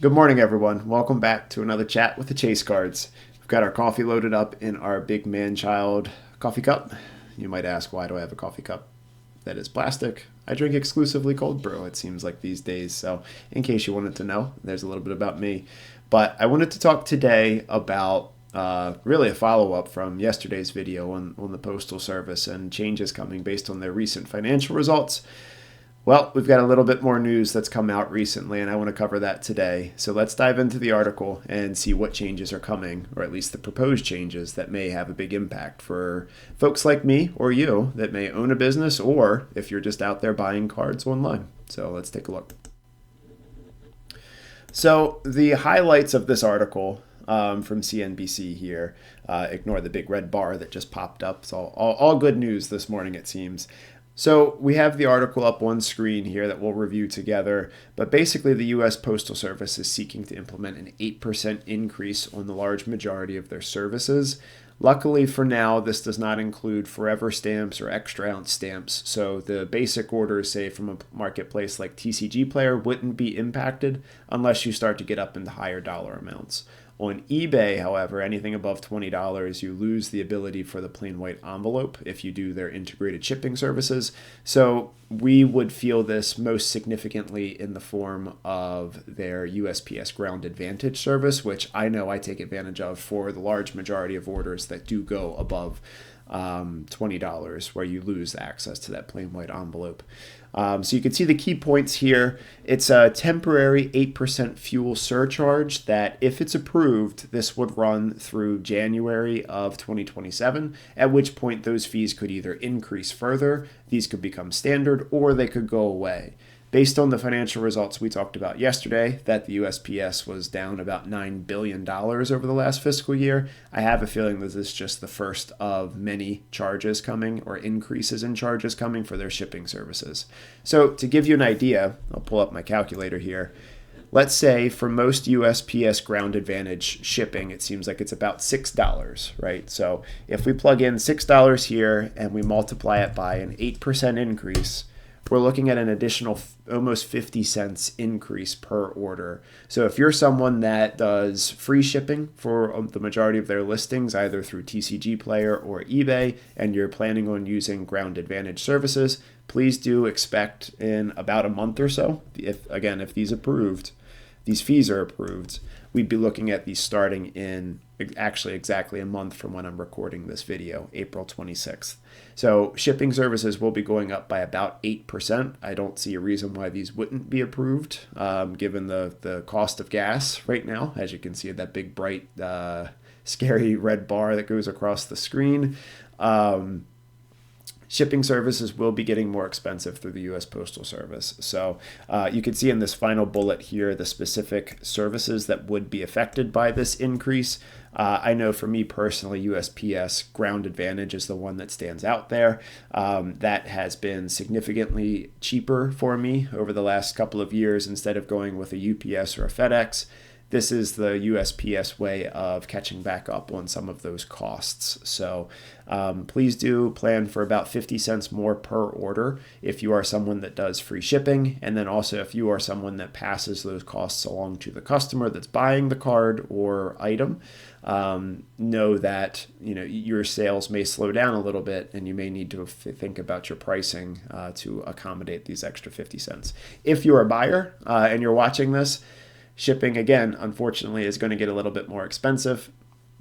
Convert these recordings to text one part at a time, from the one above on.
Good morning, everyone. Welcome back to another chat with the Chase Cards. We've got our coffee loaded up in our big man-child coffee cup. You might ask, why do I have a coffee cup that is plastic? I drink exclusively cold brew, it seems like these days. So in case you wanted to know, there's a little bit about me. But I wanted to talk today about really a follow-up from yesterday's video on the Postal Service and changes coming based on their recent financial results. Well, we've got a little bit more news that's come out recently, and I want to cover that today. So let's dive into the article and see what changes are coming, or at least the proposed changes that may have a big impact for folks like me or you that may own a business, or if you're just out there buying cards online. So let's take a look. So the highlights of this article from CNBC here, ignore the big red bar that just popped up. It's all good news this morning, it seems. So we have the article up on screen here that we'll review together, but basically the U.S. Postal Service is seeking to implement an 8% increase on the large majority of their services. Luckily for now, this does not include forever stamps or extra ounce stamps, so the basic orders, say from a marketplace like TCG Player, wouldn't be impacted unless you start to get up into higher dollar amounts. On eBay, however, anything above $20, you lose the ability for the plain white envelope if you do their integrated shipping services. So we would feel this most significantly in the form of their USPS Ground Advantage service, which I know I take advantage of for the large majority of orders that do go above $20, where you lose access to that plain white envelope. So you can see the key points here. It's a temporary 8% fuel surcharge that, if it's approved, this would run through January of 2027, at which point those fees could either increase further, these could become standard, or they could go away. Based on the financial results we talked about yesterday, that the USPS was down about $9 billion over the last fiscal year, I have a feeling that this is just the first of many charges coming, or increases in charges coming for their shipping services. So to give you an idea, I'll pull up my calculator here. Let's say for most USPS Ground Advantage shipping, it seems like it's about $6, right? So if we plug in $6 here and we multiply it by an 8% increase, we're looking at an additional almost 50 cents increase per order. So if you're someone that does free shipping for the majority of their listings, either through TCG Player or eBay, and you're planning on using Ground Advantage services, please do expect in about a month or so, if these fees are approved, we'd be looking at these starting in actually exactly a month from when I'm recording this video, April 26th. So shipping services will be going up by about 8%. I don't see a reason why these wouldn't be approved, given the cost of gas right now. As you can see, that big, bright, scary red bar that goes across the screen. Shipping services will be getting more expensive through the U.S. Postal Service. So you can see in this final bullet here the specific services that would be affected by this increase. I know for me personally, USPS Ground Advantage is the one that stands out there. That has been significantly cheaper for me over the last couple of years. Instead of going with a UPS or a FedEx, this is the USPS way of catching back up on some of those costs. So please do plan for about 50 cents more per order if you are someone that does free shipping. And then also if you are someone that passes those costs along to the customer that's buying the card or item, know that your sales may slow down a little bit and you may need to think about your pricing to accommodate these extra 50 cents. If you're a buyer and you're watching this, shipping, again, unfortunately, is going to get a little bit more expensive.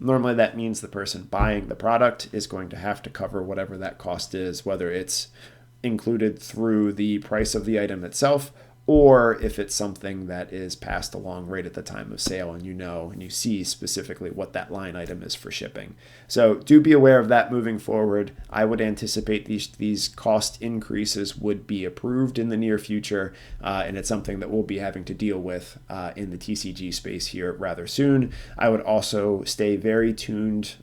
Normally, that means the person buying the product is going to have to cover whatever that cost is, whether it's included through the price of the item itself, or if it's something that is passed along right at the time of sale and you see specifically what that line item is for shipping. So do be aware of that moving forward. I would anticipate these cost increases would be approved in the near future, and it's something that we'll be having to deal with in the TCG space here rather soon. I would also stay very tuned,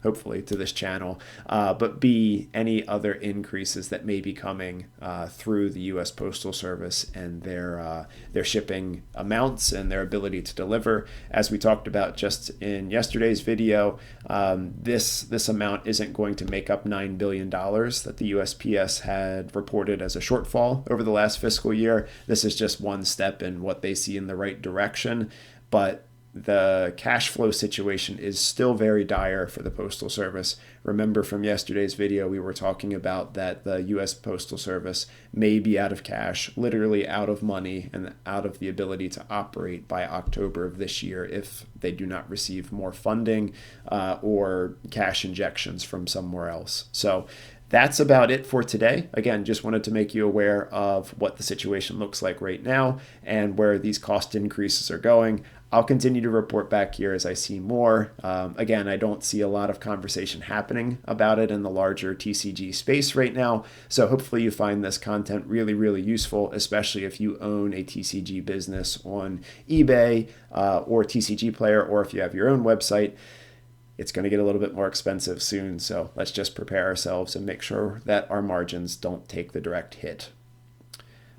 hopefully, to this channel, but B, any other increases that may be coming through the U.S. Postal Service and their shipping amounts and their ability to deliver. As we talked about just in yesterday's video, this amount isn't going to make up $9 billion that the USPS had reported as a shortfall over the last fiscal year. This is just one step in what they see in the right direction, but the cash flow situation is still very dire for the Postal Service. Remember from yesterday's video, we were talking about that the U.S. Postal Service may be out of cash, literally out of money and out of the ability to operate by October of this year if they do not receive more funding or cash injections from somewhere else. So that's about it for today. Again, just wanted to make you aware of what the situation looks like right now and where these cost increases are going. I'll continue to report back here as I see more. Again, I don't see a lot of conversation happening about it in the larger TCG space right now. So hopefully you find this content really, really useful, especially if you own a TCG business on eBay or TCG Player, or if you have your own website. It's going to get a little bit more expensive soon. So let's just prepare ourselves and make sure that our margins don't take the direct hit.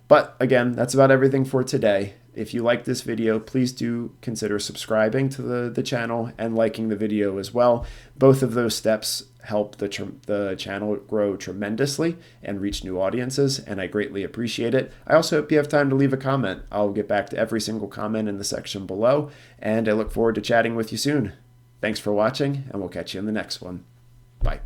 But again, that's about everything for today. If you like this video, please do consider subscribing to the channel and liking the video as well. Both of those steps help the channel grow tremendously and reach new audiences, and I greatly appreciate it. I also hope you have time to leave a comment. I'll get back to every single comment in the section below, and I look forward to chatting with you soon. Thanks for watching, and we'll catch you in the next one. Bye.